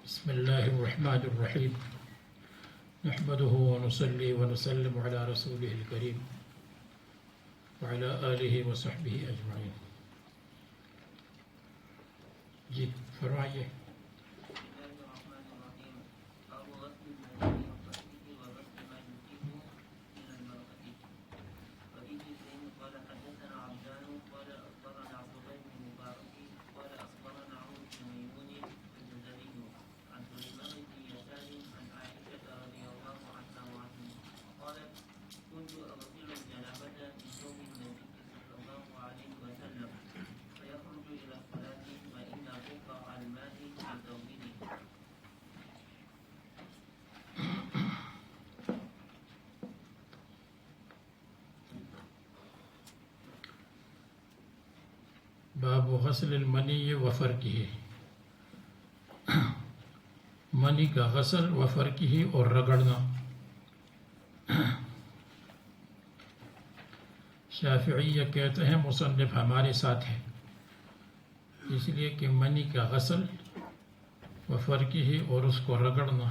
بسم الله الرحمن الرحيم نحمده ونصلي ونسلم على رسوله الكريم وعلى آله وصحبه أجمعين. جی فرمائیے. باب غسل المنی و فرقہ، منی کا غسل و فرقہ اور رگڑنا. شافعیہ کہتے ہیں مصنف ہمارے ساتھ ہے، اس لیے کہ منی کا غسل و فرقہ اور اس کو رگڑنا،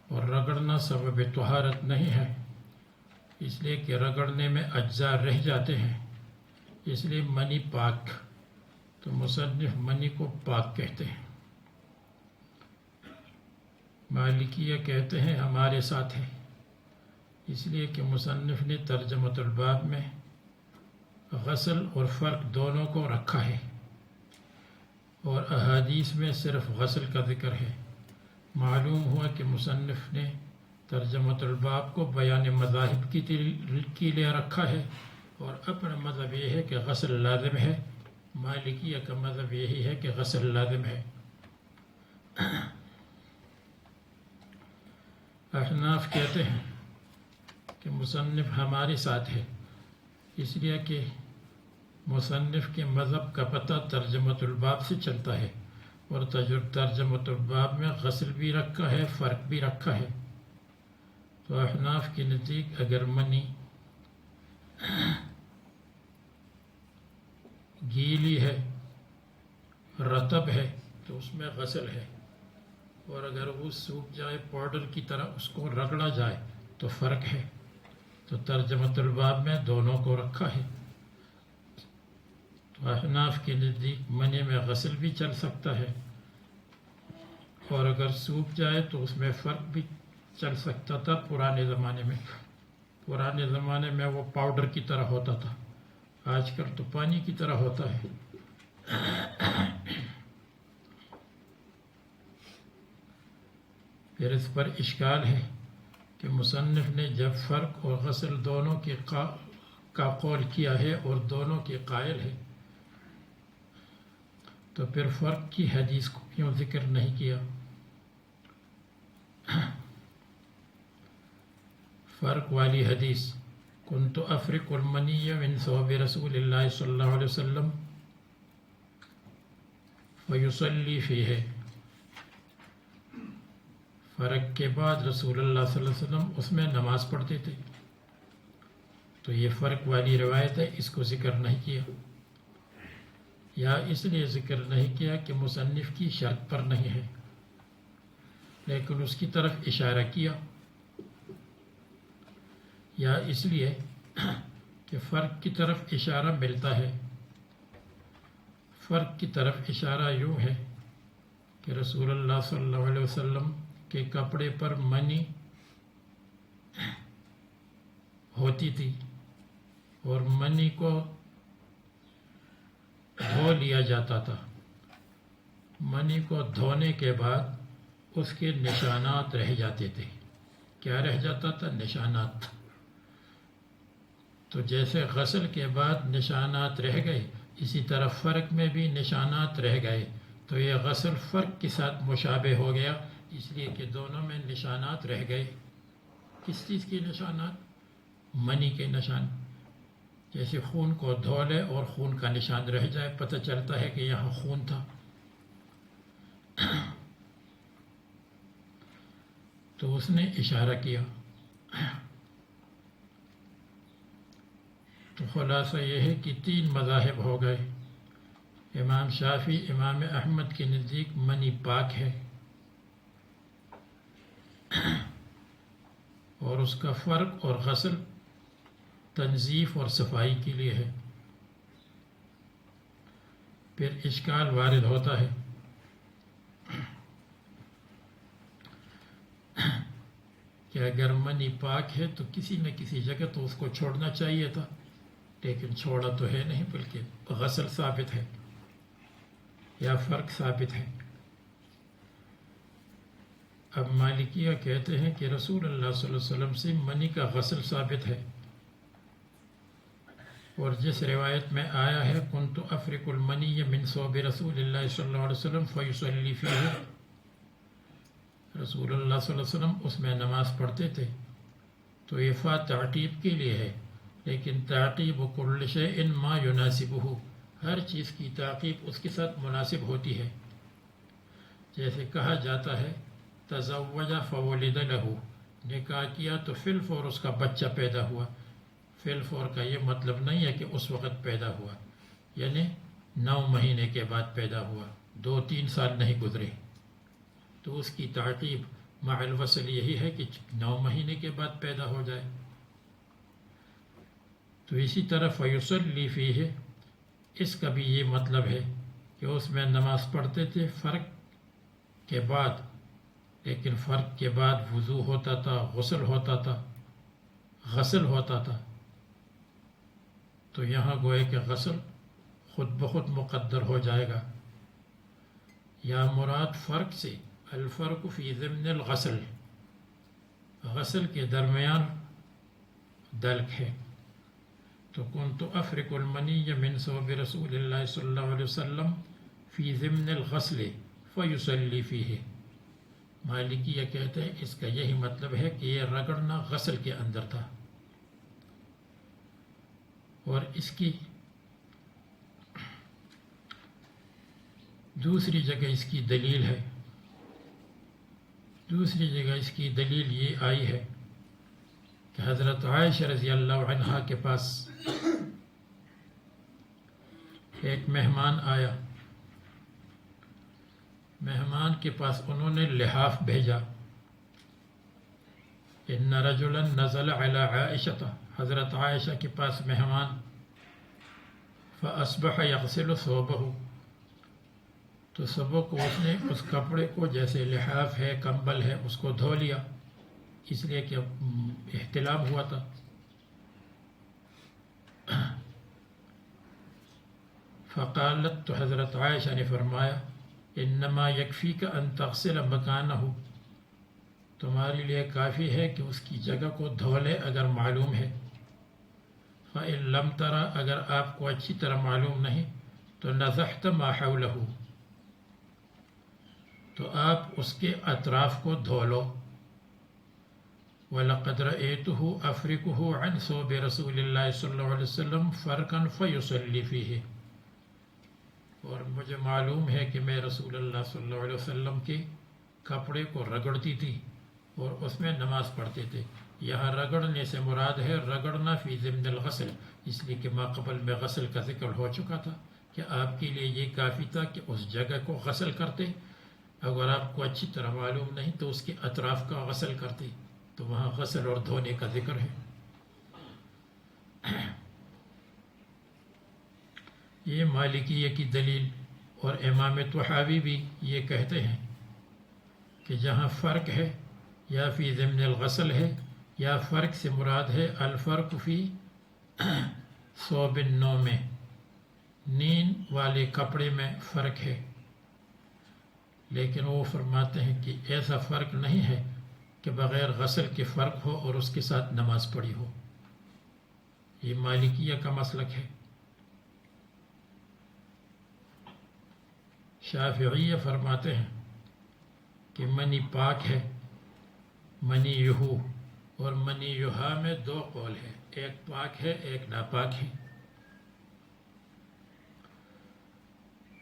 اور رگڑنا سبب طہارت نہیں ہے، اس لیے کہ رگڑنے میں اجزاء رہ جاتے ہیں، اس لیے منی پاک. تو مصنف منی کو پاک کہتے ہیں. مالکیہ کہتے ہیں ہمارے ساتھ ہے، اس لیے کہ مصنف نے ترجمۃ الباب میں غسل اور فرق دونوں کو رکھا ہے، اور احادیث میں صرف غسل کا ذکر ہے. معلوم ہوا کہ مصنف نے ترجمۃ الباب کو بیان مذاہب کے لیے رکھا ہے، اور اپنا مذہب یہ ہے کہ غسل لازم ہے. مالکیہ کا مذہب یہی ہے کہ غسل لازم ہے. احناف کہتے ہیں کہ مصنف ہمارے ساتھ ہے، اس لیے کہ مصنف کے مذہب کا پتہ ترجمۃ الباب سے چلتا ہے، اور ترجمۃ الباب میں غسل بھی رکھا ہے، فرق بھی رکھا ہے. تو احناف کے نزدیک اگر منی گیلی ہے، رطب ہے، تو اس میں غسل ہے، اور اگر وہ سوکھ جائے پاؤڈر کی طرح اس کو رگڑا جائے تو فرق ہے. تو ترجمۃ الباب میں دونوں کو رکھا ہے. تو احناف کے نزدیک منی میں غسل بھی چل سکتا ہے، اور اگر سوکھ جائے تو اس میں فرق بھی چل سکتا تھا. پرانے زمانے میں وہ پاؤڈر کی طرح ہوتا تھا، آج کل تو پانی کی طرح ہوتا ہے. پھر اس پر اشکال ہے کہ مصنف نے جب فرق اور غسل دونوں کا قول کیا ہے اور دونوں کے قائل ہے، تو پھر فرق کی حدیث کو کیوں ذکر نہیں کیا؟ فرق والی حدیث کنت افرق المنی من ثوب رسول اللہ صلی اللہ علیہ وسلم فیصلی فیہ، فرق کے بعد رسول اللہ صلی اللہ علیہ وسلم اس میں نماز پڑھتے تھے. تو یہ فرق والی روایت ہے، اس کو ذکر نہیں کیا. یا اس لیے ذکر نہیں کیا کہ مصنف کی شرط پر نہیں ہے، لیکن اس کی طرف اشارہ کیا، یا اس لیے کہ فرق کی طرف اشارہ ملتا ہے. فرق کی طرف اشارہ یوں ہے کہ رسول اللہ صلی اللہ علیہ وسلم کہ کپڑے پر منی ہوتی تھی اور منی کو دھو لیا جاتا تھا. منی کو دھونے کے بعد اس کے نشانات رہ جاتے تھے. کیا رہ جاتا تھا؟ نشانات. تو جیسے غسل کے بعد نشانات رہ گئے، اسی طرح فرق میں بھی نشانات رہ گئے. تو یہ غسل فرق کے ساتھ مشابہ ہو گیا، اس لیے کہ دونوں میں نشانات رہ گئے. کس چیز کے نشانات؟ منی کے نشان. جیسے خون کو دھو لے اور خون کا نشان رہ جائے، پتہ چلتا ہے کہ یہاں خون تھا. تو اس نے اشارہ کیا. تو خلاصہ یہ ہے کہ 3 مذاہب ہو گئے. امام شافعی، امام احمد کے نزدیک منی پاک ہے اور اس کا فرق اور غسل تنظیف اور صفائی کے لیے ہے. پھر اشکال وارد ہوتا ہے کہ اگر منی پاک ہے تو کسی نہ کسی جگہ تو اس کو چھوڑنا چاہیے تھا، لیکن چھوڑا تو ہے نہیں، بلکہ غسل ثابت ہے یا فرق ثابت ہے. اب مالکیہ کہتے ہیں کہ رسول اللہ صلی اللہ علیہ وسلم سے منی کا غسل ثابت ہے، اور جس روایت میں آیا ہے کنت افرق المنی من ثوب رسول اللہ صلی اللہ علیہ وسلم فیصلی فیہ، رسول اللہ صلی اللہ علیہ وسلم اس میں نماز پڑھتے تھے. تو یہ فا تعقیب کے لیے ہے، لیکن تعقیب کل شیء ما یناسبہ، ہر چیز کی تعقیب اس کے ساتھ مناسب ہوتی ہے. جیسے کہا جاتا ہے تزوج فولد لہ، نکاح کیا تو فی الفور اس کا بچہ پیدا ہوا. فی الفور کا یہ مطلب نہیں ہے کہ اس وقت پیدا ہوا، یعنی 9 مہینے کے بعد پیدا ہوا، 2-3 سال نہیں گزرے. تو اس کی تعقیب مع الوصل یہی ہے کہ 9 مہینے کے بعد پیدا ہو جائے. تو اسی طرح فیصلی فیہ، اس کا بھی یہ مطلب ہے کہ اس میں نماز پڑھتے تھے فرق کے بعد، لیکن فرق کے بعد وضو ہوتا تھا، غسل ہوتا تھا، غسل ہوتا تھا. تو یہاں گوئے کہ غسل خود بخود مقدر ہو جائے گا. یا مراد فرق سے الفرق فی ضمن الغسل، غسل کے درمیان دلک ہے. تو کنت افرق المنی من ثوب رسول اللہ صلی اللہ علیہ وسلم فی ضمن الغسل فیصلی فیہ. مالکیہ کہتے ہیں اس کا یہی مطلب ہے کہ یہ رگڑنا غسل کے اندر تھا. اور اس کی دوسری جگہ اس کی دلیل ہے. دوسری جگہ اس کی دلیل یہ آئی ہے کہ حضرت عائشہ رضی اللہ عنہا کے پاس ایک مہمان آیا. مہمان کے پاس انہوں نے لحاف بھیجا. ان رجلا نزل علی عائشہ، حضرت عائشہ کے پاس مہمان، فاصبح یغسل ثوبہ، تو صبح کو اس نے اس کپڑے کو، جیسے لحاف ہے کمبل ہے، اس کو دھو لیا، اس لیے کہ احتلام ہوا تھا. فقالت، تو حضرت عائشہ نے فرمایا انما یکفیک ان تغسل مکانہ، تمہارے لیے کافی ہے کہ اس کی جگہ کو دھو لے اگر معلوم ہے. فإن لم ترى، اگر آپ کو اچھی طرح معلوم نہیں تو نزحت ما حولہ، تو آپ اس کے اطراف کو دھو لو. وَلَقَدْ رَأَيْتُهُ أَفْرِكُهُ عَنْ ثَوْبِ رَسُولِ اللَّهِ صلی اللہ علیہ وسلم فَرْقًا فَيُصَلِّي فِيهِ، اور مجھے معلوم ہے کہ میں رسول اللہ صلی اللہ علیہ وسلم کے کپڑے کو رگڑتی تھی اور اس میں نماز پڑھتے تھے. یہاں رگڑنے سے مراد ہے رگڑنا فی ضمن الغسل، اس لیے کہ ما قبل میں غسل کا ذکر ہو چکا تھا کہ آپ کے لیے یہ کافی تھا کہ اس جگہ کو غسل کرتے. اگر آپ کو اچھی طرح معلوم نہیں تو اس کے اطراف کا غسل کرتے. تو وہاں غسل اور دھونے کا ذکر ہے. یہ مالکیہ کی دلیل. اور امام طحاوی بھی یہ کہتے ہیں کہ جہاں فرق ہے یا فی ضمن الغسل ہے یا فرق سے مراد ہے الفرق فی ثوب النوم میں، نیند والے کپڑے میں فرق ہے، لیکن وہ فرماتے ہیں کہ ایسا فرق نہیں ہے کہ بغیر غسل کے فرق ہو اور اس کے ساتھ نماز پڑھی ہو۔ یہ مالکیہ کا مسلک ہے۔ شافعیہ فرماتے ہیں کہ منی پاک ہے، منی یہو، اور منی یوہا میں دو قول ہے، ایک پاک ہے ایک ناپاک ہے۔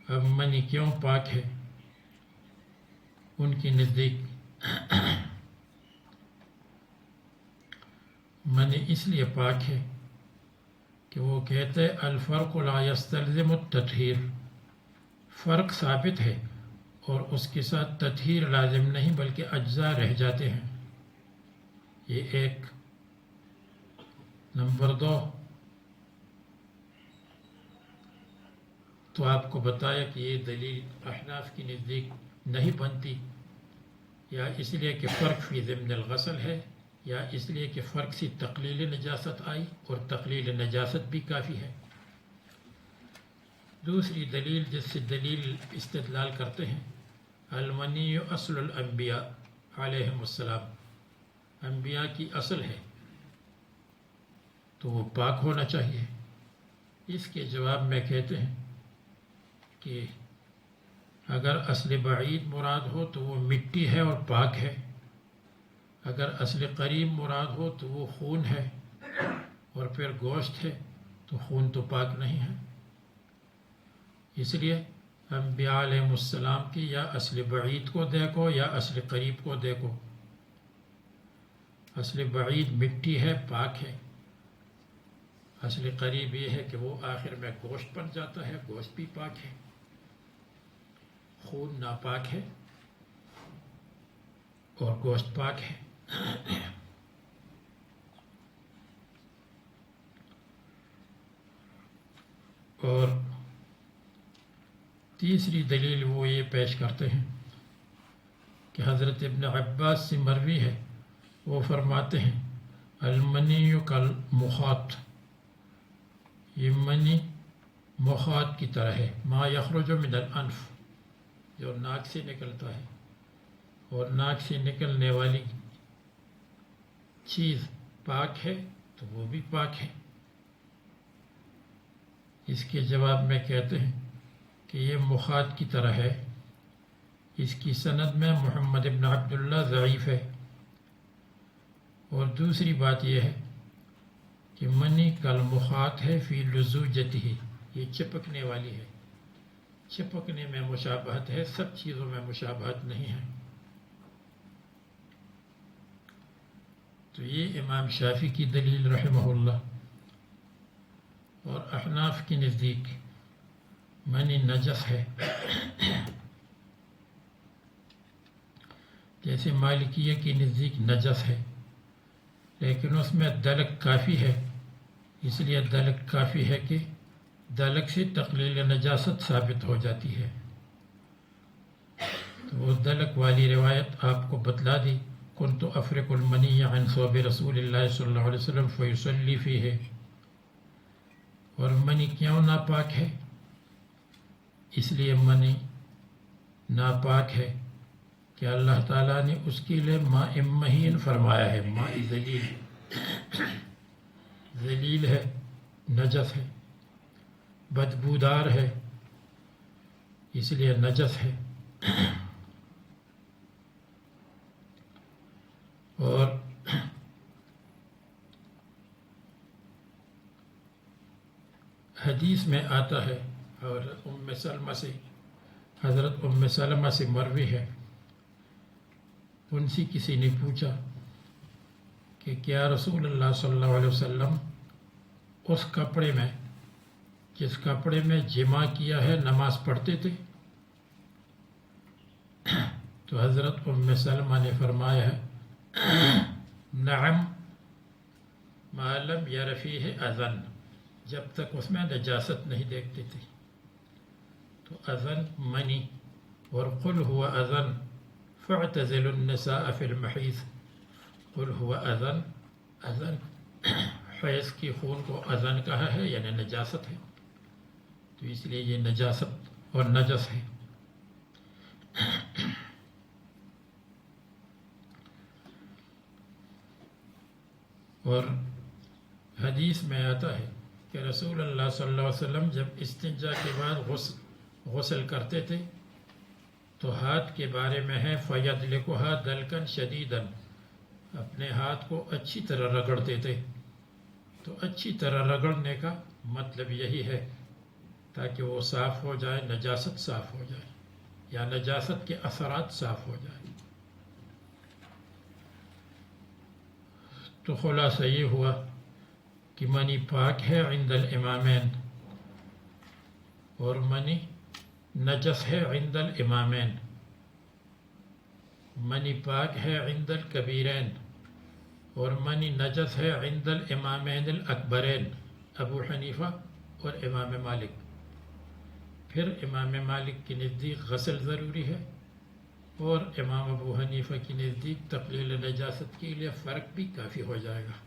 اب منی کیوں پاک ہے؟ ان کی نزدیک منی اس لیے پاک ہے کہ وہ کہتے الفرق لا یستلزم التطہیر، فرق ثابت ہے اور اس کے ساتھ تطہیر لازم نہیں بلکہ اجزاء رہ جاتے ہیں۔ یہ ایک۔ نمبر 2، تو آپ کو بتایا کہ یہ دلیل احناف کی نزدیک نہیں بنتی، یا اس لیے کہ فرق فی ضمن الغسل ہے، یا اس لیے کہ فرق سے تقلیل نجاست آئی اور تقلیل نجاست بھی کافی ہے۔ دوسری دلیل جس سے دلیل استدلال کرتے ہیں، المنی اصل الانبیاء علیہم السلام، انبیاء کی اصل ہے تو وہ پاک ہونا چاہیے۔ اس کے جواب میں کہتے ہیں کہ اگر اصل بعید مراد ہو تو وہ مٹی ہے اور پاک ہے، اگر اصل قریب مراد ہو تو وہ خون ہے اور پھر گوشت ہے تو خون تو پاک نہیں ہے۔ اس لیے انبیاء علیہ السلام کی یا اصل بعید کو دیکھو یا اصل قریب کو دیکھو۔ اصل بعید مٹی ہے، پاک ہے، اصل قریب یہ ہے کہ وہ آخر میں گوشت بن جاتا ہے، گوشت بھی پاک ہے، خون ناپاک ہے اور گوشت پاک ہے۔ اور تیسری دلیل وہ یہ پیش کرتے ہیں کہ حضرت ابن عباس سے مروی ہے، وہ فرماتے ہیں المنی کالمخاط، یہ منی مخاط کی طرح ہے، ما یخرج من الانف، جو ناک سے نکلتا ہے، اور ناک سے نکلنے والی چیز پاک ہے تو وہ بھی پاک ہے۔ اس کے جواب میں کہتے ہیں کہ یہ مخاط کی طرح ہے، اس کی سند میں محمد ابن عبداللہ ضعیف ہے، اور دوسری بات یہ ہے کہ منی کالمخاط ہے فی لزوجتہ، یہ چپکنے والی ہے، چپکنے میں مشابہت ہے، سب چیزوں میں مشابہت نہیں ہے۔ تو یہ امام شافعی کی دلیل رحمہ اللہ۔ اور احناف کی نزدیک منی نجس ہے، جیسے مالکیہ کی نزدیک نجس ہے، لیکن اس میں دلک کافی ہے، اس لیے دلک کافی ہے کہ دلک سے تقلیل نجاست ثابت ہو جاتی ہے۔ تو وہ دلک والی روایت آپ کو بتلا دی، کنت افرق المنی عن ثوب رسول اللہ صلی اللہ علیہ وسلم فیصلی فیہ۔ اور منی کیوں ناپاک ہے؟ اس لیے منی ناپاک ہے کہ اللہ تعالیٰ نے اس کے لیے ماء مہین فرمایا ہے، ماء ذلیل، ذلیل ہے، نجس ہے، بدبودار ہے، اس لیے نجس ہے۔ اور حدیث میں آتا ہے، اور ام سلمہ سے، حضرت ام سلمہ سے مروی ہے، ان سے کسی نے پوچھا کہ کیا رسول اللہ صلی اللہ علیہ وسلم اس کپڑے میں جس کپڑے میں جمع کیا ہے نماز پڑھتے تھے؟ تو حضرت ام سلمہ نے فرمایا ہے نعم ما لم یر فیہ اذن، جب تک اس میں نجاست نہیں دیکھتے تھے۔ تو اذن منی، اور قل ہوا اذن فاعتزلوا النساء فی المحیض قل هو اذن. اذن حیض کی خون کو اذن کہا ہے یعنی نجاست ہے، تو اس لیے یہ نجاست اور نجس ہے. اور حدیث میں آتا ہے کہ رسول اللہ صلی اللہ علیہ وسلم جب استنجا کے بعد غسل کرتے تھے تو ہاتھ کے بارے میں ہے فَيَدْلِكُهَا دَلْكًا شَدِيدًا، اپنے ہاتھ کو اچھی طرح رگڑتے تھے. تو اچھی طرح رگڑنے کا مطلب یہی ہے تاکہ وہ صاف ہو جائے، نجاست صاف ہو جائے یا نجاست کے اثرات صاف ہو جائے. تو خلاصہ یہ ہوا کہ منی پاک ہے عند الامامین اور منی نجس ہے عند الامامین. منی پاک ہے عند الکبیرین اور منی نجس ہے عند الامامین الاکبرین، ابو حنیفہ اور امام مالک. پھر امام مالک کے نزدیک غسل ضروری ہے اور امام ابو حنیفہ کی نزدیک تقلیل نجاست کے لیے فرق بھی کافی ہو جائے گا.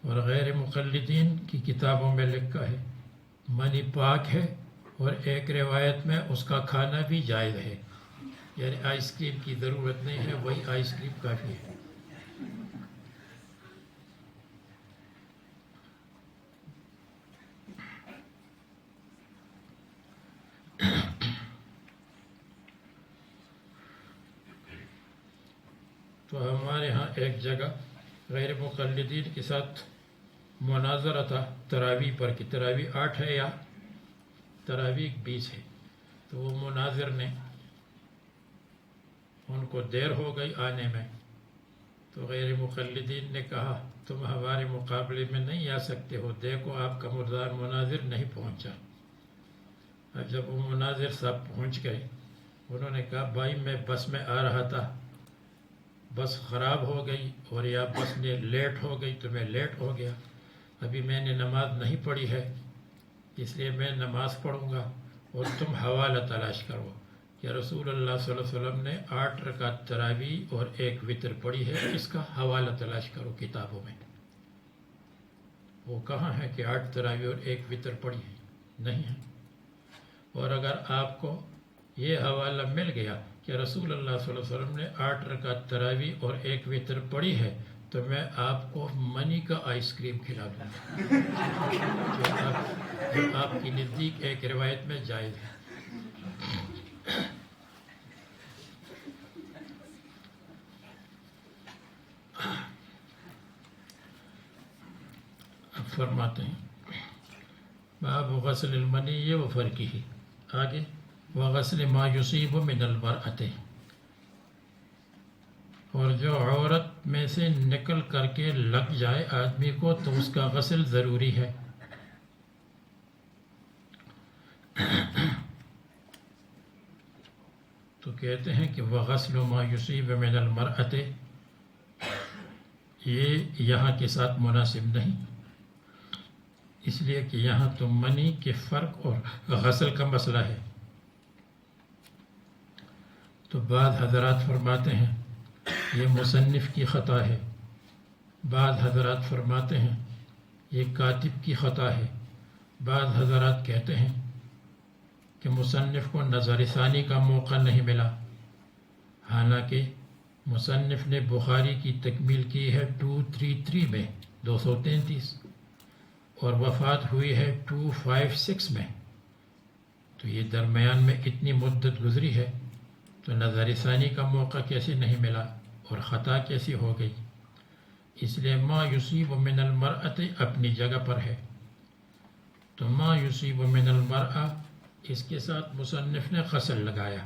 اور غیر مقلدین کی کتابوں میں لکھا ہے منی پاک ہے اور ایک روایت میں اس کا کھانا بھی جائز ہے، یعنی آئس کریم کی ضرورت نہیں ہے، وہی آئس کریم کافی ہے. تو ہمارے ہاں ایک جگہ غیر مقلدین کے ساتھ مناظرہ تھا تراویح پر کہ تراویح 8 ہے یا تراویح 20 ہے. تو وہ مناظر نے ان کو دیر ہو گئی آنے میں، تو غیر مقلدین نے کہا تم ہمارے مقابلے میں نہیں آ سکتے ہو، دیکھو آپ کا مردار مناظر نہیں پہنچا. اب جب وہ مناظر صاحب پہنچ گئے انہوں نے کہا بھائی میں بس میں آ رہا تھا، بس خراب ہو گئی اور یا بس نے لیٹ ہو گئی تو میں لیٹ ہو گیا، ابھی میں نے نماز نہیں پڑھی ہے اس لیے میں نماز پڑھوں گا اور تم حوالہ تلاش کرو کہ رسول اللہ صلی اللہ علیہ وسلم نے 8 رکعت تراویح اور 1 وتر پڑھی ہے، اس کا حوالہ تلاش کرو کتابوں میں. وہ کہاں ہے کہ 8 تراویح اور 1 وتر پڑھی ہے؟ نہیں ہے. اور اگر آپ کو یہ حوالہ مل گیا کہ رسول اللہ صلی اللہ علیہ وسلم نے 8 رکعت تراویح اور 1 وتر پڑھی ہے تو میں آپ کو منی کا آئس کریم کھلا دوں گا جو آپ کی نزدیک ایک روایت میں جائز ہے. اب فرماتے ہیں باب غسل المنی و فرقہ، آگے وغسل ما یصیب من المرأۃ، اور جو عورت میں سے نکل کر کے لگ جائے آدمی کو تو اس کا غسل ضروری ہے. تو کہتے ہیں کہ وغسل ما یصیب من المرأۃ، یہ یہاں کے ساتھ مناسب نہیں، اس لیے کہ یہاں تو منی کے فرق اور غسل کا مسئلہ ہے. تو بعض حضرات فرماتے ہیں یہ مصنف کی خطا ہے، بعض حضرات فرماتے ہیں یہ کاتب کی خطا ہے، بعض حضرات کہتے ہیں کہ مصنف کو نظر ثانی کا موقع نہیں ملا، حالانکہ مصنف نے بخاری کی تکمیل کی ہے 233 میں 233 اور وفات ہوئی ہے 256 میں. تو یہ درمیان میں اتنی مدت گزری ہے تو نظر ثانی کا موقع کیسے نہیں ملا اور خطا کیسی ہو گئی؟ اس لیے ما یصیب من المرأۃ اپنی جگہ پر ہے. تو ما یصیب من المرأہ اس کے ساتھ مصنف نے غسل لگایا،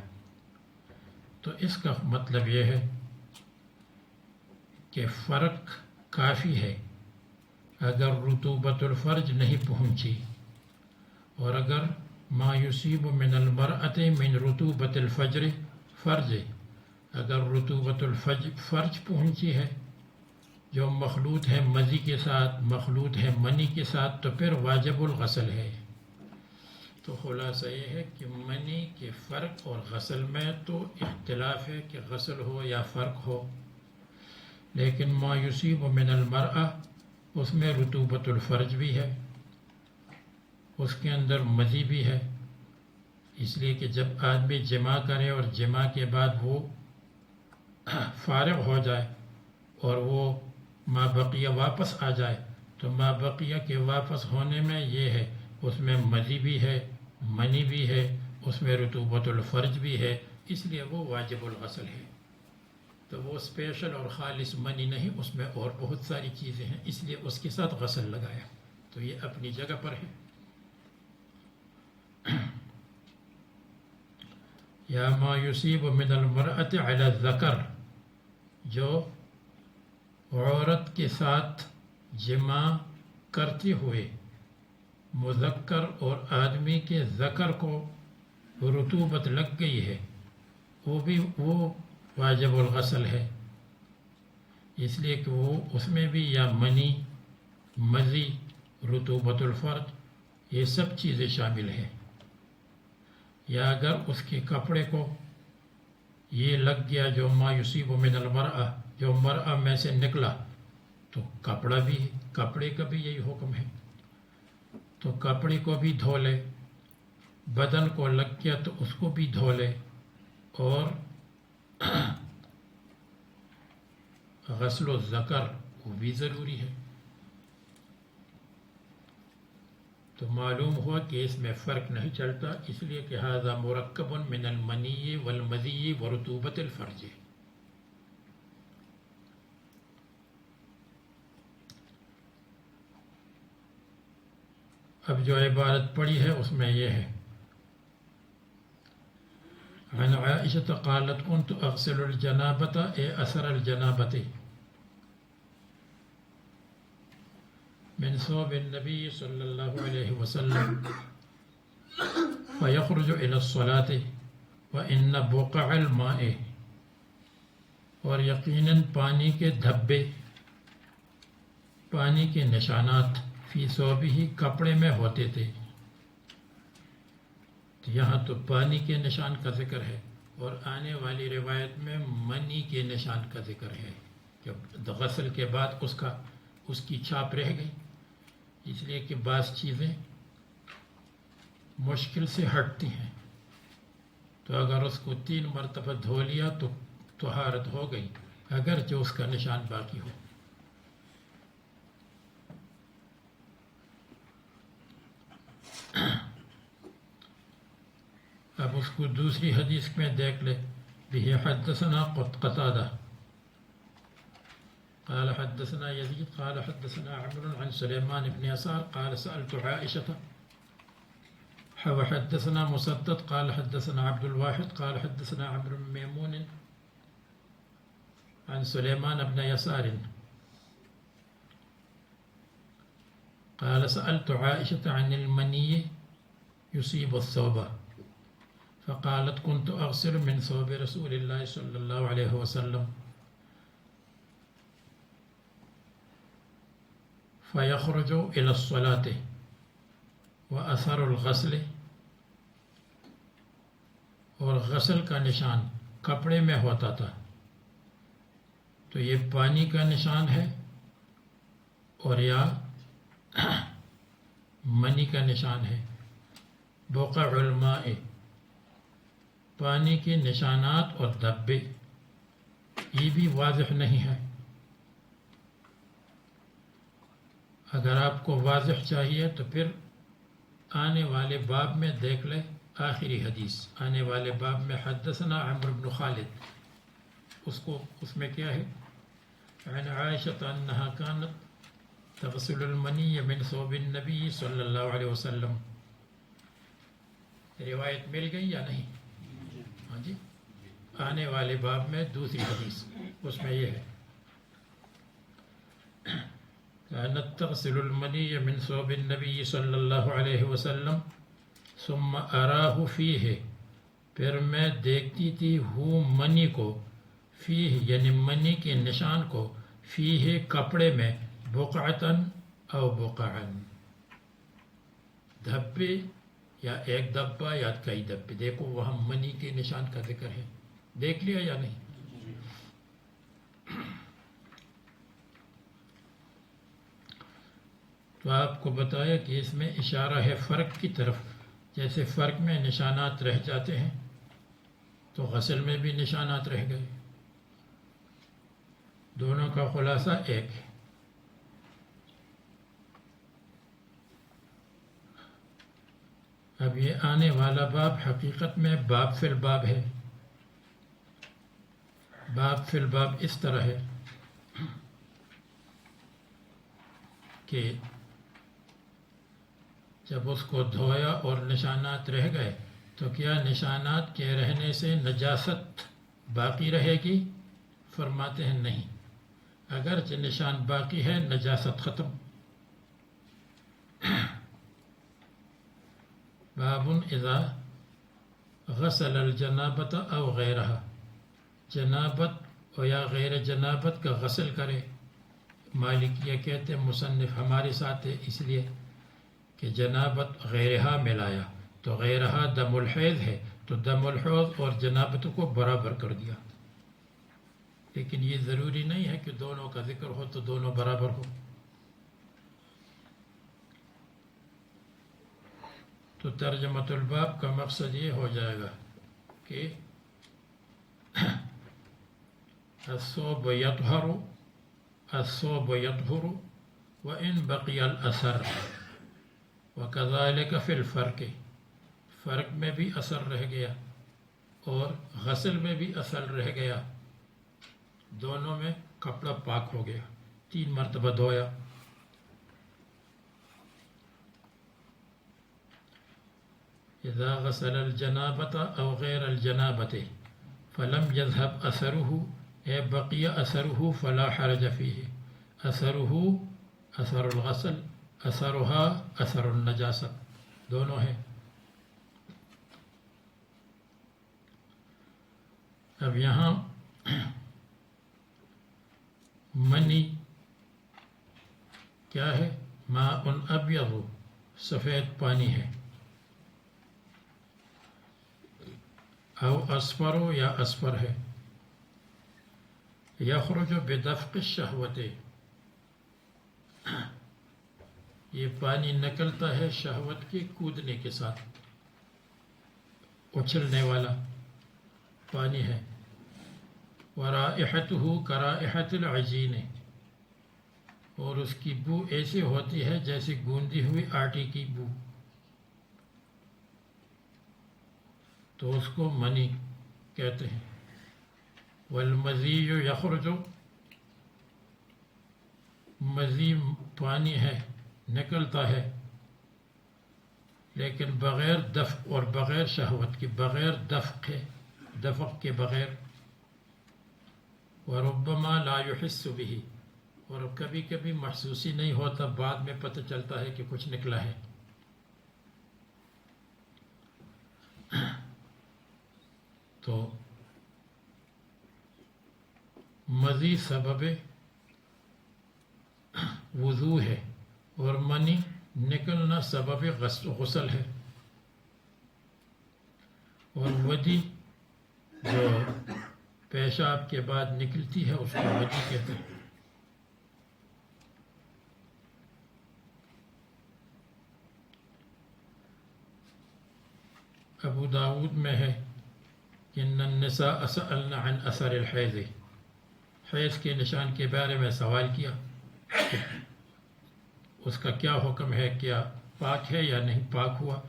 تو اس کا مطلب یہ ہے کہ فرق کافی ہے. اگر رطوبت الفرج نہیں پہنچی اور اگر ما یصیب من المرأۃ من رطوبت الفجر فرج، اگر رطوبت فرج پہنچی ہے جو مخلوط ہے مزی کے ساتھ، مخلوط ہے منی کے ساتھ، تو پھر واجب الغسل ہے. تو خلاصہ یہ ہے کہ منی کے فرق اور غسل میں تو اختلاف ہے کہ غسل ہو یا فرق ہو، لیکن ما یصیب من المرأة اس میں رطوبت الفرج بھی ہے، اس کے اندر مزی بھی ہے، اس لیے کہ جب آدمی جماع کرے اور جماع کے بعد وہ فارغ ہو جائے اور وہ ما بقیہ واپس آ جائے تو ما بقیہ کے واپس ہونے میں یہ ہے اس میں مزی بھی ہے، منی بھی ہے، اس میں رطوبت الفرج بھی ہے، اس لیے وہ واجب الغسل ہے۔ تو وہ اسپیشل اور خالص منی نہیں، اس میں اور بہت ساری چیزیں ہیں، اس لیے اس کے ساتھ غسل لگایا، تو یہ اپنی جگہ پر ہے۔ یا ما یصیب من المرأة علی الذکر، جو عورت کے ساتھ جماع کرتے ہوئے مذکر اور آدمی کے ذکر کو رطوبت لگ گئی ہے، وہ واجب الغسل ہے، اس لیے کہ وہ اس میں بھی یا منی، مزی، رطوبت الفرج یہ سب چیزیں شامل ہیں۔ یا اگر اس کے کپڑے کو یہ لگ گیا جو ما یصیب من المرأة، جو مرأة میں سے نکلا، تو کپڑے کا بھی یہی حکم ہے، تو کپڑے کو بھی دھو لے، بدن کو لگ گیا تو اس کو بھی دھو لے، اور غسل الذکر وہ بھی ضروری ہے۔ تو معلوم ہوا کہ اس میں فرق نہیں چلتا، اس لیے کہ ھذا مرکب من المنی والمزی ورطوبت الفرج۔ اب جو عبارت پڑھی ہے اس میں یہ ہے، عن عائشة قالت كنت أغسل الجنابة اے اثر الجنابة من ثوب النبي صلی اللہ علیہ وسلم فيخرج إلى الصلاة وإن بقع الماء، اور یقیناً پانی کے دھبے، پانی کے نشانات فی ثوبہ کپڑے میں ہوتے تھے، تو یہاں تو پانی کے نشان کا ذکر ہے، اور آنے والی روایت میں منی کے نشان کا ذکر ہے، کہ غسل کے بعد اس کی چھاپ رہ گئی، اس لیے کہ بعض چیزیں مشکل سے ہٹتی ہیں، تو اگر اس کو 3 مرتبہ دھو لیا تو طہارت ہو گئی، اگرچہ اس کا نشان باقی ہو۔ اب اس کو دوسری حدیث میں دیکھ لے، بہ حدثنا قتادہ قال حدثنا يزيد قال حدثنا عمرو عن سليمان بن يسار قال سألت عائشة وحدثنا مسدد قال حدثنا عبد الواحد قال حدثنا عمرو بن ميمون عن سليمان بن يسار قال سألت عائشة عن المني يصيب الثوب فقالت كنت أغسل من ثوب رسول الله صلى الله عليه وسلم فيخرج إلى الصلاة وأثر الغسل، اور غسل کا نشان کپڑے میں ہوتا تھا، تو یہ پانی کا نشان ہے اور یا منی کا نشان ہے۔ بقع الماء پانی کے نشانات اور دھبے یہ بھی واضح نہیں ہے، اگر آپ کو واضح چاہیے تو پھر آنے والے باب میں دیکھ لیں، آخری حدیث آنے والے باب میں حدثنا عمرو بن خالد، اس میں کیا ہے، عن عائشة انها كانت تغسل المنی من ثوب النبی صلی اللہ علیہ وسلم۔ روایت مل گئی یا نہیں؟ ہاں جی، آنے والے باب میں دوسری حدیث اس میں یہ ہے، كانت تغسل المنی من ثوب النبی صلی اللہ علیہ وسلم ثم أراه فيه، پھر میں دیکھتی تھی منی کو، فیہ یعنی منی کے نشان کو، فیہ کپڑے میں، بقعتن او بقعن دھبے یا ایک دبہ یا کئی دبے. دیکھو وہاں منی کے نشان کا ذکر ہے, دیکھ لیا یا نہیں؟ تو آپ کو بتایا کہ اس میں اشارہ ہے فرق کی طرف. جیسے فرق میں نشانات رہ جاتے ہیں تو غسل میں بھی نشانات رہ گئے. دونوں کا خلاصہ ایک ہے. اب یہ آنے والا باب حقیقت میں باب فی الباب ہے. باب فی الباب اس طرح ہے کہ جب اس کو دھویا اور نشانات رہ گئے تو کیا نشانات کے رہنے سے نجاست باقی رہے گی؟ فرماتے ہیں نہیں. اگرچہ نشان باقی ہے نجاست ختم. باب اذا غسل الجنابت او غیرها, جنابت یا غیر جنابت کا غسل کرے. مالکیہ کہتے ہیں مصنف ہمارے ساتھ ہے اس لیے کہ جنابت غیرہا ملایا تو غیرہا دم الحیض ہے تو دم الحیض اور جنابت کو برابر کر دیا. لیکن یہ ضروری نہیں ہے کہ دونوں کا ذکر ہو تو دونوں برابر ہو. تو ترجمۃ الباب کا مقصد یہ ہو جائے گا کہ الثوب یطہر وإن بقی الاثر وكذلك فی الفرق, فرق میں بھی اثر رہ گیا اور غسل میں بھی اثر رہ گیا. دونوں میں کپڑا پاک ہو گیا, 3 مرتبہ دھویا. اذا غسل الجنابة او غیر الجنابة فلم يذهب اثره اے بقی اثره فلا حرج فيه. اثره اثر الغسل, اثرها اثر النجاست, دونوں ہیں. اب یہاں منی کیا ہے؟ ماء ابیض, سفید پانی ہے. او اصفر یا اصفر ہے. یخرج بدفق الشہوت, یہ پانی نکلتا ہے شہوت کے کودنے کے ساتھ, اچھلنے والا پانی ہے. ورائحتہ کرائحت العجین, اور اس کی بو ایسی ہوتی ہے جیسے گوندی ہوئی آٹے کی بو. تو اس کو منی کہتے ہیں. والمزی یخرج, مزی پانی ہے نکلتا ہے لیکن بغیر دفق اور بغیر شہوت کے, بغیر دفق کے بغیر. وربما لا يحس به, اور کبھی کبھی محسوس ہی نہیں ہوتا, بعد میں پتہ چلتا ہے کہ کچھ نکلا ہے. تو مزید سبب وضو ہے اور منی نکلنا سبب غسل ہے. اور ودی جو پیشاب کے بعد نکلتی ہے اس کو ودی کہتے ہیں. ابو داود میں ہے کہ ان النساء سألن عن اثر الحیض, حیض کے نشان کے بارے میں سوال کیا کہ اس کا کیا حکم ہے, کیا پاک ہے یا نہیں پاک ہوا.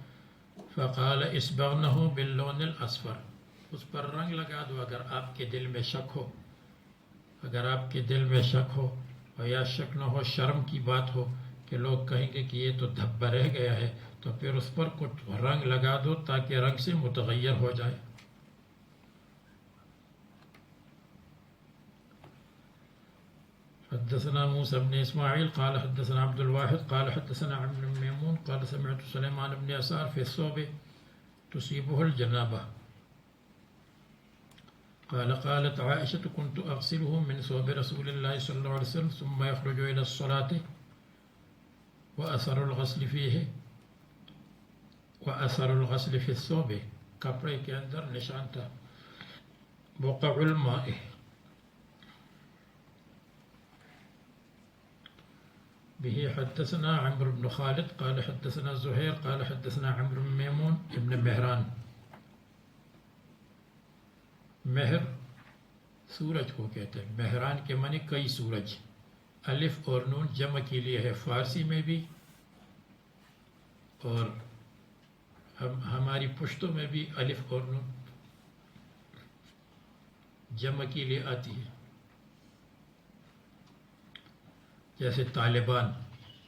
فقال اسبغنہ باللون الاصفر, اس پر رنگ لگا دو اگر آپ کے دل میں شک ہو. اگر آپ کے دل میں شک ہو اور یا شک نہ ہو, شرم کی بات ہو کہ لوگ کہیں گے کہ یہ تو دھبا رہ گیا ہے, تو پھر اس پر کچھ رنگ لگا دو تاکہ رنگ سے متغیر ہو جائے. حدثنا موسى بن إسماعيل قال حدثنا عبد الواحد قال حدثنا عبد بن ميمون قال سمعت سليمان بن يسار في الثوب تصيبه الجنابة قال قالت عائشة كنت أغسله من ثوب رسول الله صلى الله عليه وسلم ثم يخرج إلى الصلاة وأثر الغسل فيه وأثر الغسل في الثوب، کپڑے کے اندر نشان تھا بقع الماء. به حدثنا عمرو بن خالد قال حدثنا زهير قال حدثنا عمرو بن ميمون ابن مهران. مہر سورج کو کہتے ہیں، مہران کے معنی کئی سورج. الف اور نون جمع کے لیے ہے فارسی میں بھی، اور ہماری پشتوں میں بھی الف اور نون جمع کے لیے آتی ہے. جیسے طالبان،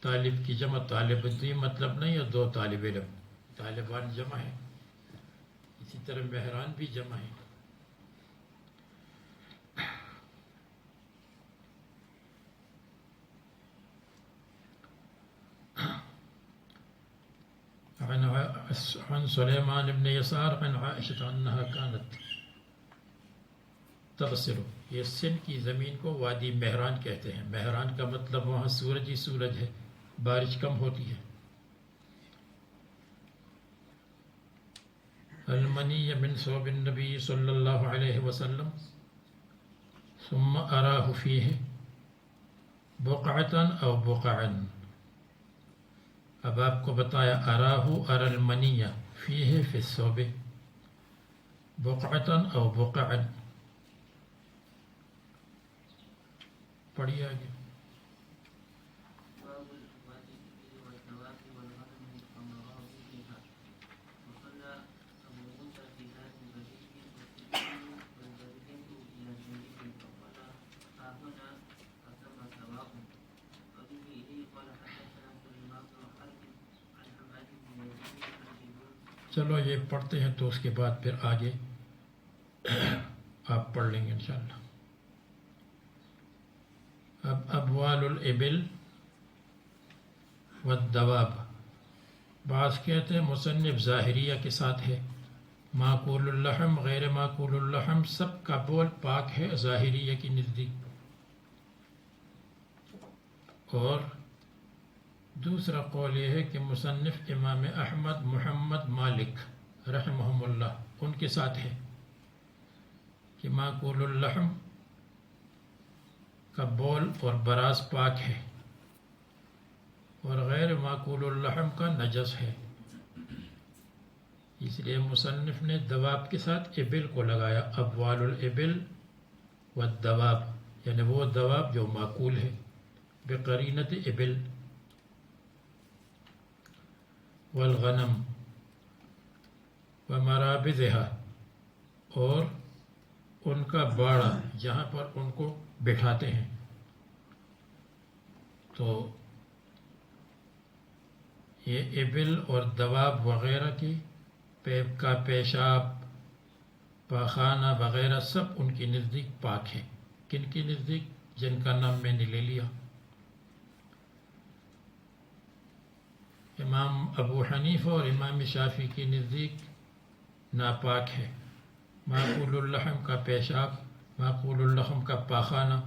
طالب کی جمع طالب الدین مطلب نہیں ہے دو طالب علم، طالبان جمع ہے. اسی طرح مہران بھی جمع ہے. عن سلیمان بن یسار عن عائشة انها كانت تغسل. یہ سندھ کی زمین کو وادی مہران کہتے ہیں. مہران کا مطلب وہاں سورج ہی سورج ہے، بارش کم ہوتی ہے. المنی من ثوب النبی صلی اللہ علیہ وسلم ثم اراہ فیہ بقعتا او بقعا. اب آپ کو بتایا اراہ ار المنی فیہ فی الثوب بقعتا او بقعا. پڑھیے آگے. چلو یہ پڑھتے ہیں تو اس کے بعد پھر آگے آپ پڑھ لیں گے انشاءاللہ. اب ابوال الابل والدواب. بعض کہتے ہیں مصنف ظاہریہ کے ساتھ ہے. معقول اللحم غیر معقول اللحم سب کا بول پاک ہے ظاہریہ کی نزدیک. اور دوسرا قول یہ ہے کہ مصنف امام احمد محمد مالک رحمہم اللہ ان کے ساتھ ہے کہ معقول اللحم کا بول اور براز پاک ہے اور غیر معقول اللحم کا نجس ہے. اس لیے مصنف نے دواب کے ساتھ ابل کو لگایا. ابوال الابل والدواب یعنی وہ دواب جو معقول ہے بقرینت ابل. والغنم ومرابضها اور ان کا باڑا جہاں پر ان کو بٹھاتے ہیں. تو یہ ابل اور دواب وغیرہ کی کا پیشاب پاخانہ وغیرہ سب ان کی نزدیک پاک ہے. کن کی نزدیک؟ جن کا نام میں نے لے لیا. امام ابو حنیفہ اور امام شافعی کی نزدیک ناپاک ہے. معقول اللحم کا پیشاب، معقول اللحم کا پاخانہ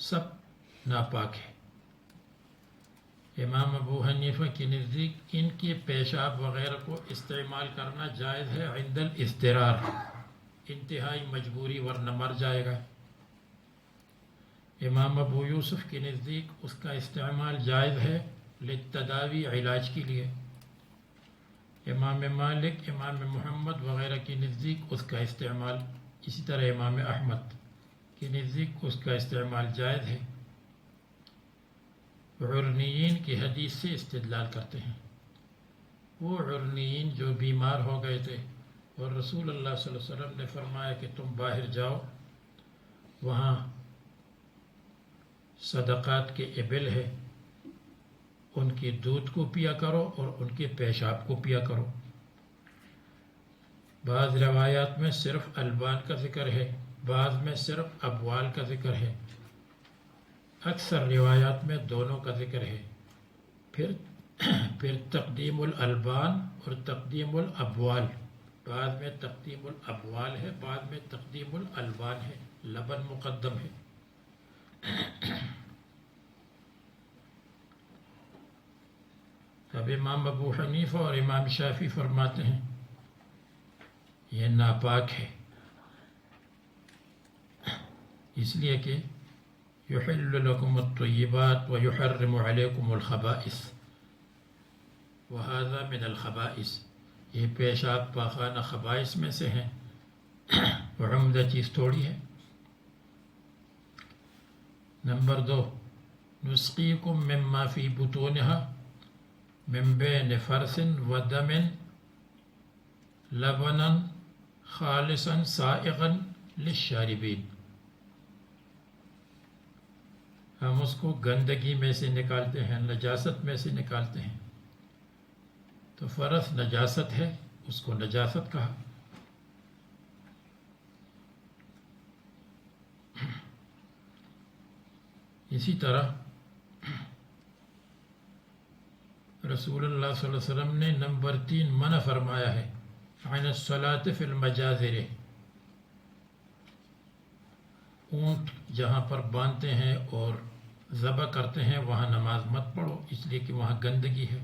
سب ناپاک ہے. امام ابو حنیفہ کی نزدیک ان کے پیشاب وغیرہ کو استعمال کرنا جائز ہے عند الاضطرار، انتہائی مجبوری ورنہ مر جائے گا. امام ابو یوسف کی نزدیک اس کا استعمال جائز ہے للتداوی علاج کے لیے. امام مالک، امام محمد وغیرہ کی نزدیک اس کا استعمال، اسی طرح امام احمد کی نزدیک اس کا استعمال جائز ہے. عرنیین کی حدیث سے استدلال کرتے ہیں. وہ عرنیین جو بیمار ہو گئے تھے اور رسول اللہ صلی اللہ علیہ وسلم نے فرمایا کہ تم باہر جاؤ، وہاں صدقات کے ابل ہے، ان کے دودھ کو پیا کرو اور ان کے پیشاب کو پیا کرو. بعض روایات میں صرف البان کا ذکر ہے، بعض میں صرف ابوال کا ذکر ہے، اکثر روایات میں دونوں کا ذکر ہے. پھر تقدیم الالبان اور تقدیم الابوال، بعد میں تقدیم الابوال ہے، بعد میں تقدیم الالبان ہے، لبن مقدم ہے. اب امام ابو حنیفہ اور امام شافعی فرماتے ہیں یہ ناپاک ہے، اس لیے کہ یحل لکم الطیبات ویحرم علیکم الخبائث وہذا من الخبائث، یہ پیشاب پاخانہ خبائث میں سے ہیں، وہ عمدہ چیز تھوڑی ہے۔ نمبر 2، نسقیکم مما فی بطونها من بین فرث و دم لبنا خالصا سائغا للشاربین، ہم اس کو گندگی میں سے نکالتے ہیں، نجاست میں سے نکالتے ہیں، تو فرث نجاست ہے، اس کو نجاست کہا۔ اسی طرح رسول اللہ صلی اللہ علیہ وسلم نے نمبر 3 منع فرمایا ہے عن الصلاة فی المجازر، اونٹ جہاں پر باندھتے ہیں اور ذبح کرتے ہیں وہاں نماز مت پڑھو، اس لیے کہ وہاں گندگی ہے۔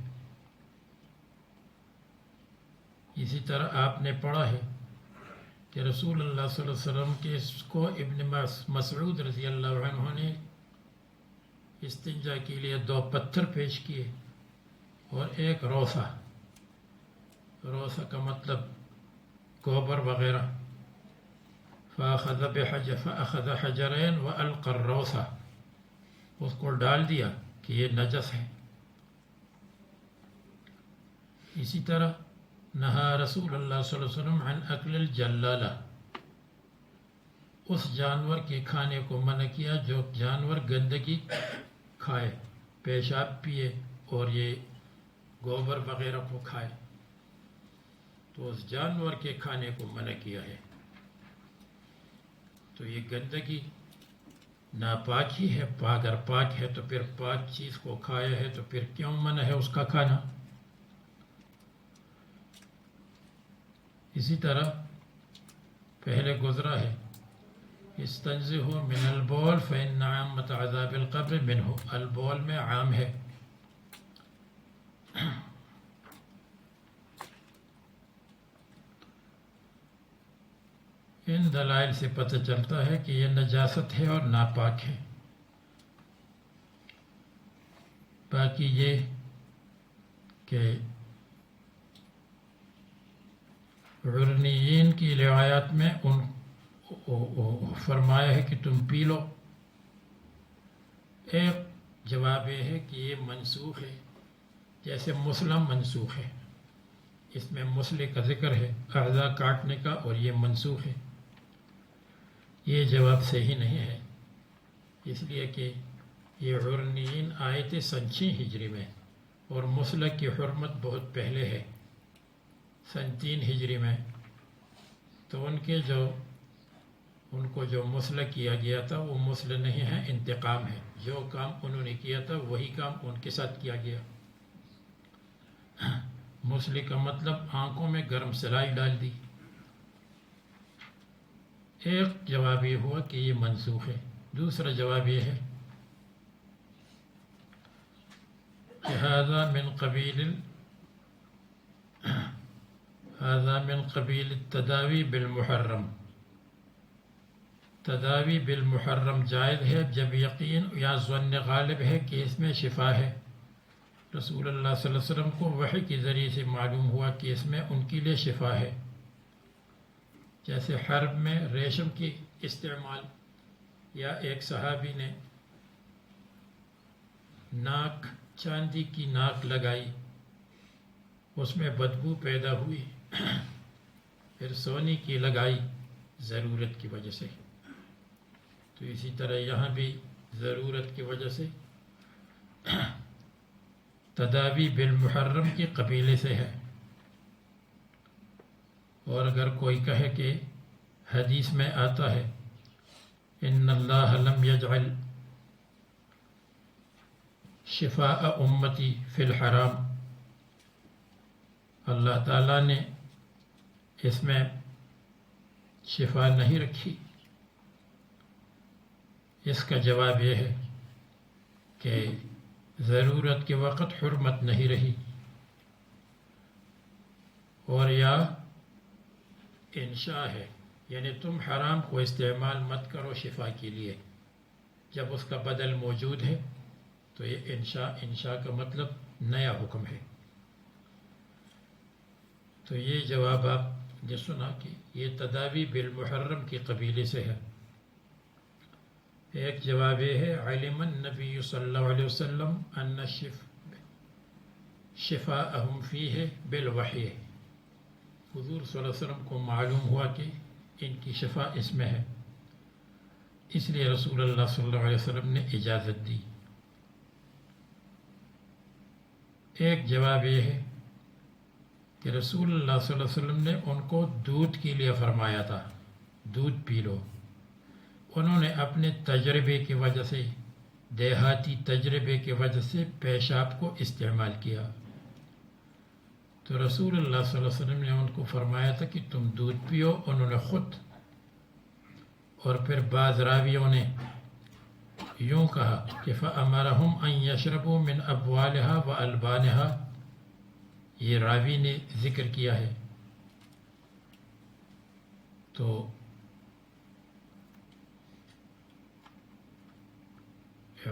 اسی طرح آپ نے پڑھا ہے کہ رسول اللہ صلی اللہ علیہ وسلم کے اس کو ابن مسعود رضی اللہ عنہ نے استنجا کے لیے 2 پتھر پیش کیے اور ایک روثہ، روثہ کا مطلب گوبر وغیرہ، فأخذ حجرین وألقى الروثہ، اس کو ڈال دیا کہ یہ نجس ہے۔ اسی طرح نہا رسول اللہ صلی اللہ علیہ وسلم عن اکل الجلالہ، اس جانور کے کھانے کو منع کیا جو جانور گندگی کھائے، پیشاب پیے اور یہ گوبر وغیرہ کو کھائے، تو اس جانور کے کھانے کو منع کیا ہے۔ تو یہ گندگی ناپاک ہی ہے، اگر پاک ہے تو پھر پاک چیز کو کھایا ہے تو پھر کیوں منع ہے اس کا کھانا؟ اسی طرح پہلے گزرا ہے استنزہوا من البول فإن عامة عذاب القبر منہ، البول میں عام ہے۔ ان دلائل سے پتہ چلتا ہے کہ یہ نجاست ہے اور ناپاک ہے۔ باقی یہ کہ عرنیین کی روایات میں ان فرمایا ہے کہ تم پی لو، ایک جواب یہ ہے کہ یہ منسوخ ہے، جیسے مسلم منسوخ ہے، اس میں مسلح کا ذکر ہے اعضاء کاٹنے کا، اور یہ منسوخ ہے۔ یہ جواب صحیح نہیں ہے، اس لیے کہ یہ عرنیین آئے تھے سن 6 ہجری میں، اور مسلح کی حرمت بہت پہلے ہے، سن 3 ہجری میں، تو ان کو جو مسلح کیا گیا تھا وہ مسلح نہیں ہے، انتقام ہے، جو کام انہوں نے کیا تھا وہی کام ان کے ساتھ کیا گیا۔ مسلح کا مطلب آنکھوں میں گرم سلائی ڈال دی۔ ایک جواب یہ ہوا کہ یہ منسوخ ہے، دوسرا جواب یہ ہے کہ هذا من قبیل التداوی بالمحرم، تداوی بالمحرم جائز ہے جب یقین یا ظن غالب ہے کہ اس میں شفا ہے۔ رسول اللہ صلی اللہ علیہ وسلم کو وحی کے ذریعے سے معلوم ہوا کہ اس میں ان کے لیے شفا ہے، جیسے حرب میں ریشم کی استعمال، یا ایک صحابی نے ناک، چاندی کی ناک لگائی، اس میں بدبو پیدا ہوئی، پھر سونے کی لگائی ضرورت کی وجہ سے۔ تو اسی طرح یہاں بھی ضرورت کی وجہ سے تداوی بالمحرم کی قبیلے سے ہے۔ اور اگر کوئی کہے کہ حدیث میں آتا ہے ان اللہ لم یجعل شفاء امتی فی الحرام، اللہ تعالیٰ نے اس میں شفا نہیں رکھی، اس کا جواب یہ ہے کہ ضرورت کے وقت حرمت نہیں رہی، اور یا انشاء ہے، یعنی تم حرام کو استعمال مت کرو شفا کے لیے جب اس کا بدل موجود ہے، تو یہ انشاء کا مطلب نیا حکم ہے۔ تو یہ جواب آپ نے سنا کہ یہ تداوی بالمحرم کے قبیلے سے ہے۔ ایک جواب یہ ہے علم النبی صلی اللہ علیہ وسلم ان شفاءہم فیہ بالوحی، حضور صلی اللہ علیہ وسلم کو معلوم ہوا کہ ان کی شفا اس میں ہے، اس لیے رسول اللہ صلی اللہ علیہ وسلم نے اجازت دی۔ ایک جواب یہ ہے کہ رسول اللہ صلی اللہ علیہ وسلم نے ان کو دودھ کے لیے فرمایا تھا، دودھ پی لو، انہوں نے اپنے تجربے کی وجہ سے، دیہاتی تجربے کی وجہ سے پیشاب کو استعمال کیا، تو رسول اللہ صلی اللہ علیہ وسلم نے ان کو فرمایا تھا کہ تم دودھ پیو، انہوں نے خود، اور پھر بعض راویوں نے یوں کہا کہ فَأَمَرَهُمْ أَن يَشْرَبُوا مِنْ أَبْوَالِهَا وَأَلْبَانِهَا، یہ راوی نے ذکر کیا ہے۔ تو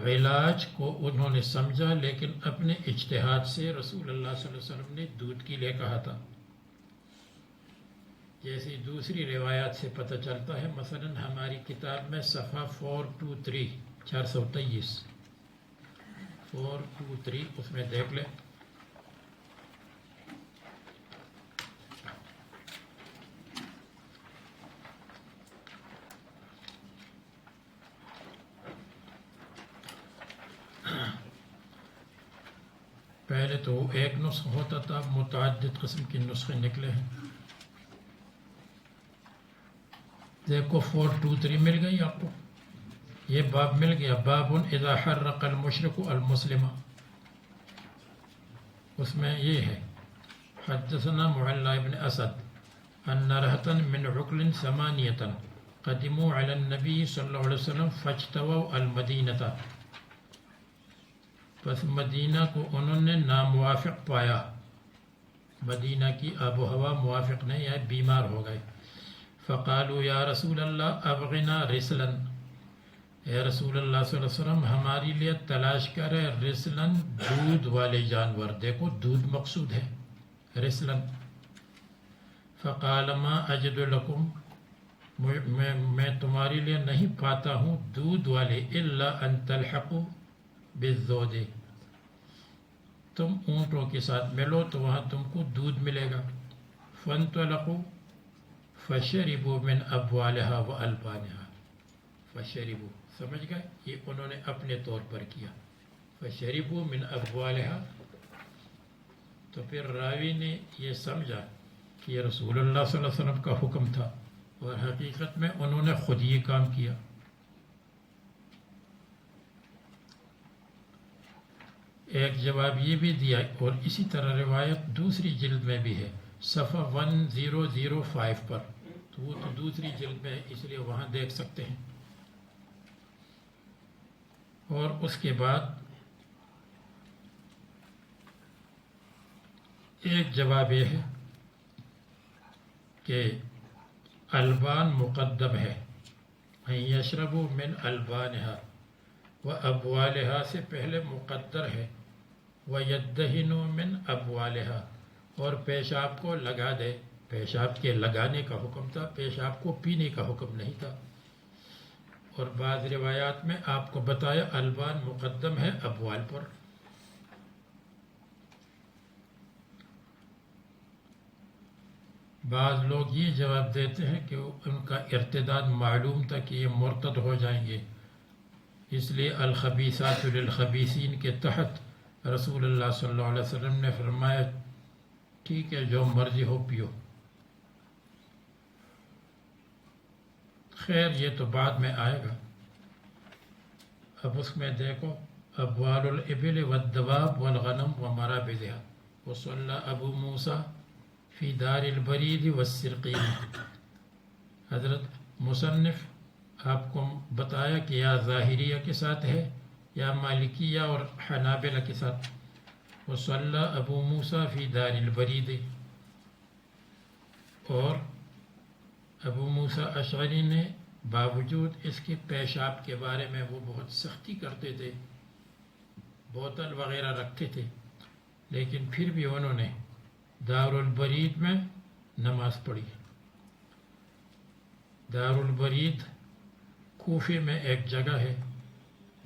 علاج کو انہوں نے سمجھا، لیکن اپنے اجتہاد سے رسول اللہ صلی اللہ علیہ وسلم نے دودھ کے لیے کہا تھا، جیسے دوسری روایات سے پتہ چلتا ہے۔ مثلا ہماری کتاب میں صفحہ 423 423 اس میں دیکھ لیں۔ پہلے تو ایک نسخہ ہوتا تھا، متعدد قسم کے نسخے نکلے ہیں۔ دیکھو 423 مل گئی آپ کو، یہ باب مل گیا، باب اذا حرق المشرک المسلم، اس میں یہ ہے حدثنا معلّى بن اسد ان رهطا من عقل ثمانية قدموا على النبي صلی اللہ علیہ وسلم فاجتووا المدینة، پس مدینہ کو انہوں نے ناموافق پایا، مدینہ کی آب و ہوا موافق نہیں، یا بیمار ہو گئے۔ فقالوا یا رسول اللہ ابغنا رسلا، اے رسول اللہ صلی اللہ علیہ وسلم ہماری لیے تلاش کرے رسلن، دودھ والے جانور، دیکھو دودھ مقصود ہے، رسلن۔ فقال ما اجد لکم، میں تمہارے لیے نہیں پاتا ہوں دودھ والے، الا ان تلحقوا بالذود، تم اونٹوں کے ساتھ ملو تو وہاں تم کو دودھ ملے گا۔ فانطلقوا فشربوا من ابوالها والبانها، فشربوا، سمجھ گئے، یہ انہوں نے اپنے طور پر کیا، فشربوا من ابوالها، تو پھر راوی نے یہ سمجھا کہ یہ رسول اللہ صلی اللہ علیہ وسلم کا حکم تھا، اور حقیقت میں انہوں نے خود یہ کام کیا۔ ایک جواب یہ بھی دیا، اور اسی طرح روایت دوسری جلد میں بھی ہے، صفحہ 1005 پر، تو وہ تو دوسری جلد میں ہے، اس لیے وہاں دیکھ سکتے ہیں۔ اور اس کے بعد ایک جواب یہ ہے کہ البان مقدم ہے، یشربوا من البانها، و ابوالها سے پہلے مقدر ہے، وَيَدَّهِنُوا مِنْ أَبْوَالِهَا، اور پیشاب کو لگا دے، پیشاب کے لگانے کا حکم تھا، پیشاب کو پینے کا حکم نہیں تھا۔ اور بعض روایات میں آپ کو بتایا البان مقدم ہے ابوال پر۔ بعض لوگ یہ جواب دیتے ہیں کہ ان کا ارتداد معلوم تھا کہ یہ مرتد ہو جائیں گے، اس لیے الخبیثات للخبیثین کے تحت رسول اللہ صلی اللہ علیہ وسلم نے فرمایا ٹھیک ہے جو مرضی ہو پیو۔ خیر یہ تو بعد میں آئے گا، اب اس میں دیکھو ابوال الابل والدواب والغنم ومرابضها، وصلى ابو موسیٰ فی دار البرید والسرقین۔ حضرت مصنف آپ کو بتایا کہ یا ظاہریہ کے ساتھ ہے یا مالکیہ اور حنابلہ کے ساتھ، وصلی ابو موسیٰ فی دار البرید، اور ابو موسیٰ اشعری نے باوجود اس کے پیشاب کے بارے میں وہ بہت سختی کرتے تھے، بوتل وغیرہ رکھتے تھے، لیکن پھر بھی انہوں نے دار البرید میں نماز پڑھی۔ دار البرید کوفے میں ایک جگہ ہے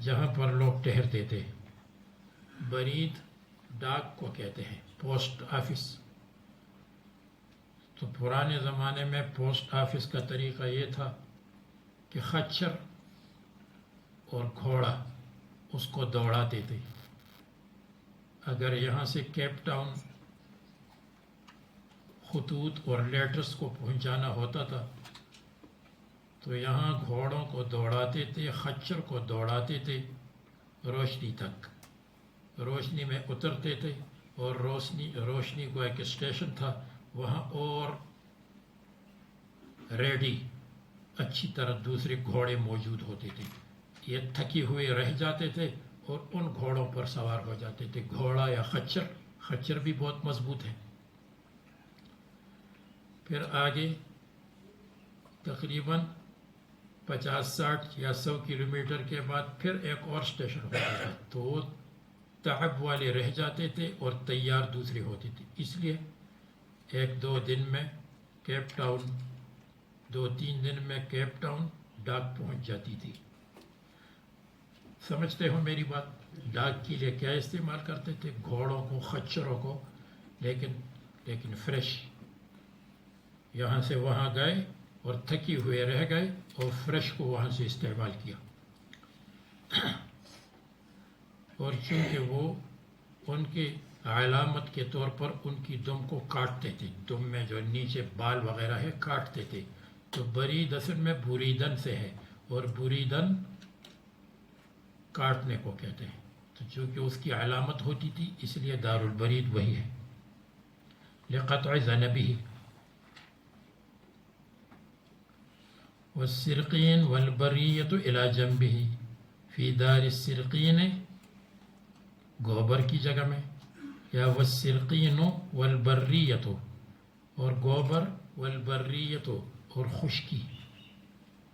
جہاں پر لوگ ٹھہرتے تھے۔ برید ڈاک کو کہتے ہیں، پوسٹ آفس۔ تو پرانے زمانے میں پوسٹ آفس کا طریقہ یہ تھا کہ خچر اور گھوڑا اس کو دوڑاتے تھے۔ اگر یہاں سے کیپ ٹاؤن خطوط اور لیٹرز کو پہنچانا ہوتا تھا تو یہاں گھوڑوں کو دوڑاتے تھے، خچر کو دوڑاتے تھے روشنی تک۔ روشنی میں اترتے تھے اور روشنی کو ایک اسٹیشن تھا، وہاں اور ریڈی اچھی طرح دوسرے گھوڑے موجود ہوتے تھے۔ یہ تھکی ہوئے رہ جاتے تھے اور ان گھوڑوں پر سوار ہو جاتے تھے، گھوڑا یا خچر۔ خچر بھی بہت مضبوط ہے۔ پھر آگے تقریباً 50 60 یا 100 کلومیٹر کے بعد پھر ایک اور اسٹیشن ہوتا تھا، تو وہ تعب والے رہ جاتے تھے اور تیار دوسرے ہوتے تھے۔ اس لیے 1-2 دن میں کیپ ٹاؤن، 2-3 دن میں کیپ ٹاؤن ڈاک پہنچ جاتی تھی۔ سمجھتے ہو میری بات؟ ڈاک کے لیے کیا استعمال کرتے تھے؟ گھوڑوں کو، خچروں کو، لیکن فریش۔ یہاں سے وہاں گئے اور تھکی ہوئے رہ گئے اور فریش کو وہاں سے استعمال کیا۔ اور چونکہ وہ ان کی علامت کے طور پر ان کی دم کو کاٹتے تھے، دم میں جو نیچے بال وغیرہ ہے کاٹتے تھے، تو برید اصل میں بریدن سے ہے، اور بریدن کاٹنے کو کہتے ہیں۔ تو چونکہ اس کی علامت ہوتی تھی اس لیے دار البرید وہی ہے، لقطع ذنبہ۔ والسرقین والبریۃ الی جنبہ، فی دار السرقین گوبر کی جگہ میں، یا والسرقین والبریۃ، اور گوبر، والبریۃ اور خشکی،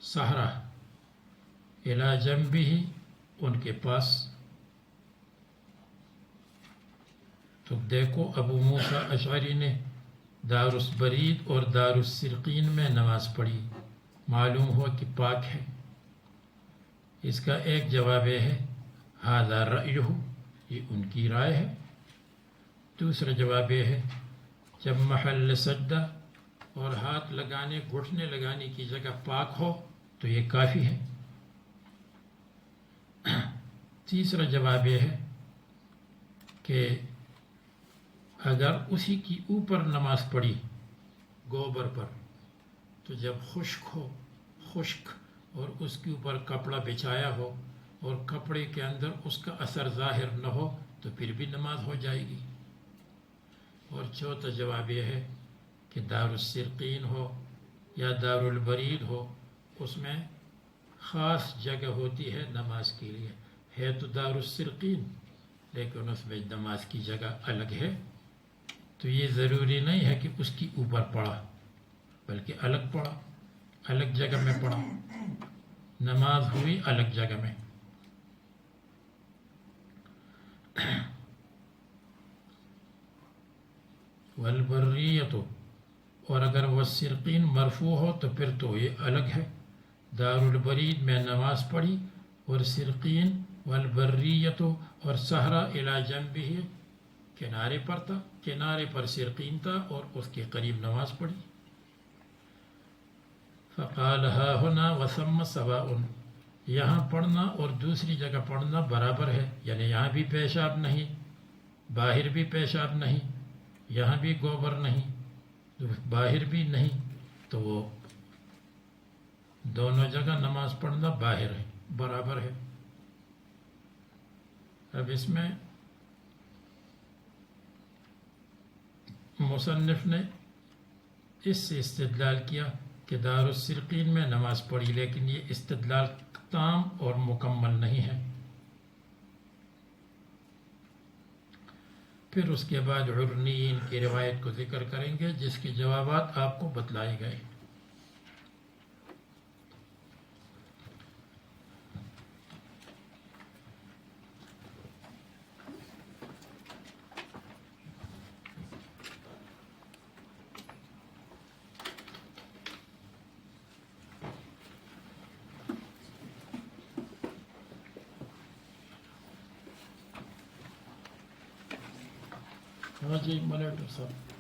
صحرا، الی جنبہ ان کے پاس۔ تو دیکھو ابو موسیٰ اشعری نے دار البرید اور دار السرقین میں نماز پڑھی، معلوم ہوا کہ پاک ہے۔ اس کا ایک جواب یہ ہے ھذا رأیہ، یہ ان کی رائے ہے۔ دوسرا جواب یہ ہے جب محل سجدہ اور ہاتھ لگانے، گھٹنے لگانے کی جگہ پاک ہو تو یہ کافی ہے۔ تیسرا جواب یہ ہے کہ اگر اسی کی اوپر نماز پڑھی گوبر پر، تو جب خشک اور اس کے اوپر کپڑا بچھایا ہو اور کپڑے کے اندر اس کا اثر ظاہر نہ ہو تو پھر بھی نماز ہو جائے گی۔ اور چوتھا جواب یہ ہے کہ دار السرقین ہو یا دار البرید ہو، اس میں خاص جگہ ہوتی ہے نماز کے لیے، ہے تو دار السرقین لیکن اس میں نماز کی جگہ الگ ہے، تو یہ ضروری نہیں ہے کہ اس کی اوپر پڑھا، بلکہ الگ پڑھا، الگ جگہ میں پڑھا، نماز ہوئی الگ جگہ میں۔ والبریۃ، اور اگر وہ سرقین مرفوع ہو تو پھر تو یہ الگ ہے، دار البرید میں نماز پڑھی اور سرقین والبریۃ اور صحرا الی جنبہ کنارے پر تھا، کنارے پر سرقین تھا اور اس کے قریب نماز پڑھی۔ فقال ها هنا وثم سواء، یہاں پڑھنا اور دوسری جگہ پڑھنا برابر ہے، یعنی یہاں بھی پیشاب نہیں، باہر بھی پیشاب نہیں، یہاں بھی گوبر نہیں، باہر بھی نہیں، تو وہ دونوں جگہ نماز پڑھنا باہر ہے، برابر ہے۔ اب اس میں مصنف نے اس سے استدلال کیا کہ دار السرقین میں نماز پڑھی، لیکن یہ استدلال تام اور مکمل نہیں ہے۔ پھر اس کے بعد عرنین کی روایت کو ذکر کریں گے جس کے جوابات آپ کو بتلائے گئے. ہاں جی، مانیٹر صاحب.